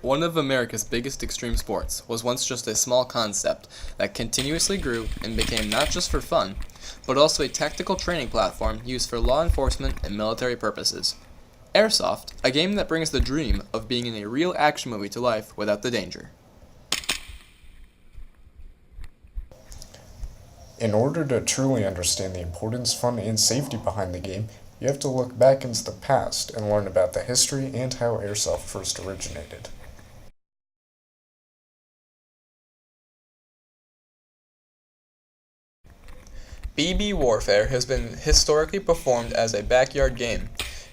One of America's biggest extreme sports was once just a small concept that continuously grew and became not just for fun, but also a tactical training platform used for law enforcement and military purposes. Airsoft, a game that brings the dream of being in a real action movie to life without the danger. In order to truly understand the importance, fun, and safety behind the game, you have to look back into the past and learn about the history and how airsoft first originated. BB warfare has been historically performed as a backyard game.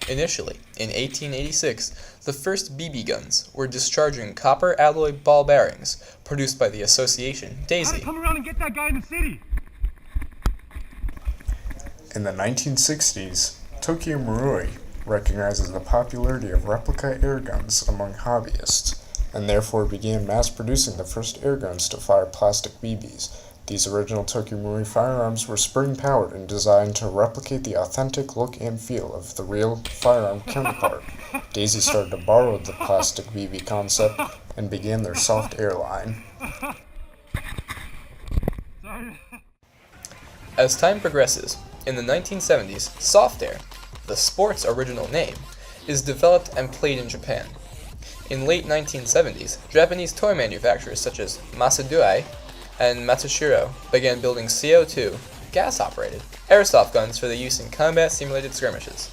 Initially, in 1886, the first BB guns were discharging copper alloy ball bearings produced by the association Daisy. Come around and get that guy in the city. In the 1960s, Tokyo Marui recognizes the popularity of replica airguns among hobbyists, and therefore began mass producing the first airguns to fire plastic BBs. These original Tokyo Marui firearms were spring-powered and designed to replicate the authentic look and feel of the real firearm counterpart. Daisy started to borrow the plastic BB concept and began their soft air line. As time progresses, in the 1970s, soft air, the sport's original name, is developed and played in Japan. In late 1970s, Japanese toy manufacturers such as Masaduai and Matsushiro began building CO2, gas-operated, airsoft guns for the use in combat simulated skirmishes.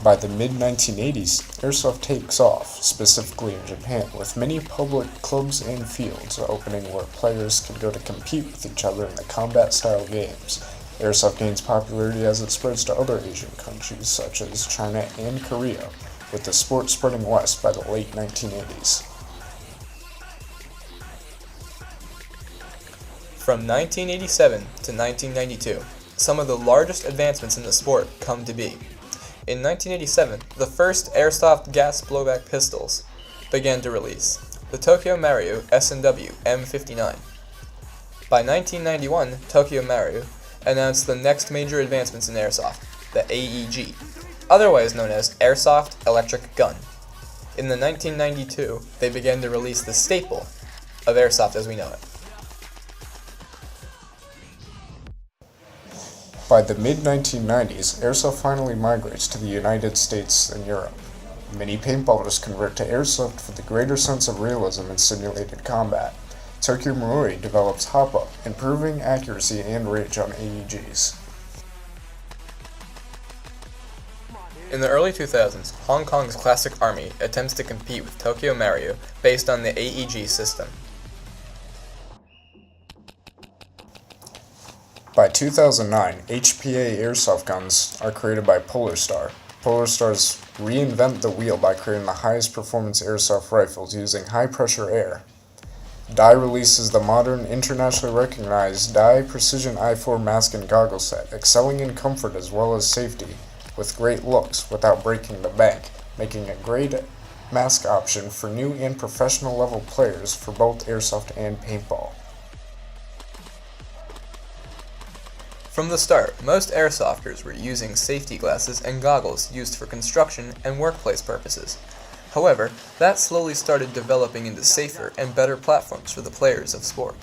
By the mid-1980s, airsoft takes off, specifically in Japan, with many public clubs and fields opening where players can go to compete with each other in the combat-style games. Airsoft gains popularity as it spreads to other Asian countries such as China and Korea, with the sport spreading west by the late 1980s. From 1987 to 1992, some of the largest advancements in the sport come to be. In 1987, the first airsoft gas blowback pistols began to release, the Tokyo Marui S&W M59. By 1991, Tokyo Marui announced the next major advancements in airsoft, the AEG, otherwise known as Airsoft Electric Gun. In the 1992, they began to release the staple of airsoft as we know it. By the mid-1990s, airsoft finally migrates to the United States and Europe. Many paintballers convert to airsoft for the greater sense of realism in simulated combat. Tokyo Marui develops Hoppa, improving accuracy and range on AEGs. In the early 2000s, Hong Kong's Classic Army attempts to compete with Tokyo Marui based on the AEG system. By 2009, HPA airsoft guns are created by Polar Star. Polar Stars reinvent the wheel by creating the highest performance airsoft rifles using high pressure air. Dye releases the modern, internationally recognized Dye Precision i4 mask and goggle set, excelling in comfort as well as safety, with great looks without breaking the bank, making a great mask option for new and professional level players for both airsoft and paintball. From the start, most airsofters were using safety glasses and goggles used for construction and workplace purposes. However, that slowly started developing into safer and better platforms for the players of sport.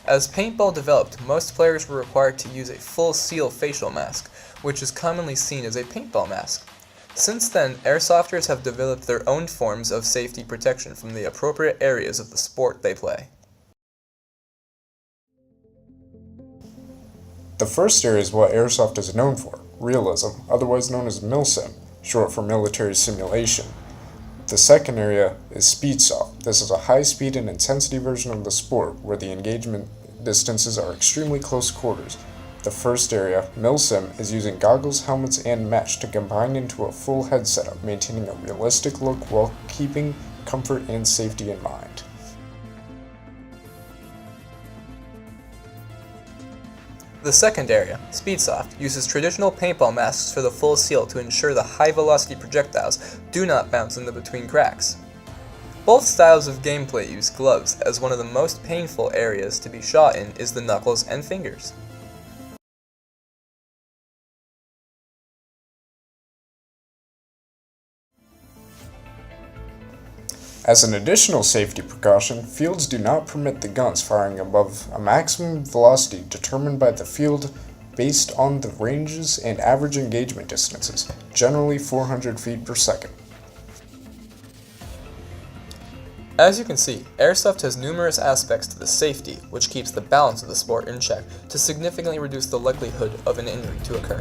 As paintball developed, most players were required to use a full seal facial mask, which is commonly seen as a paintball mask. Since then, airsofters have developed their own forms of safety protection from the appropriate areas of the sport they play. The first area is what airsoft is known for, realism, otherwise known as milsim, short for military simulation. The second area is speedsoft. This is a high-speed and intensity version of the sport where the engagement distances are extremely close quarters. The first area, milsim, is using goggles, helmets, and mesh to combine into a full head setup, maintaining a realistic look while keeping comfort and safety in mind. The second area, Speedsoft, uses traditional paintball masks for the full seal to ensure the high-velocity projectiles do not bounce in the between cracks. Both styles of gameplay use gloves, as one of the most painful areas to be shot in is the knuckles and fingers. As an additional safety precaution, fields do not permit the guns firing above a maximum velocity determined by the field based on the ranges and average engagement distances, generally 400 feet per second. As you can see, airsoft has numerous aspects to the safety, which keeps the balance of the sport in check to significantly reduce the likelihood of an injury to occur.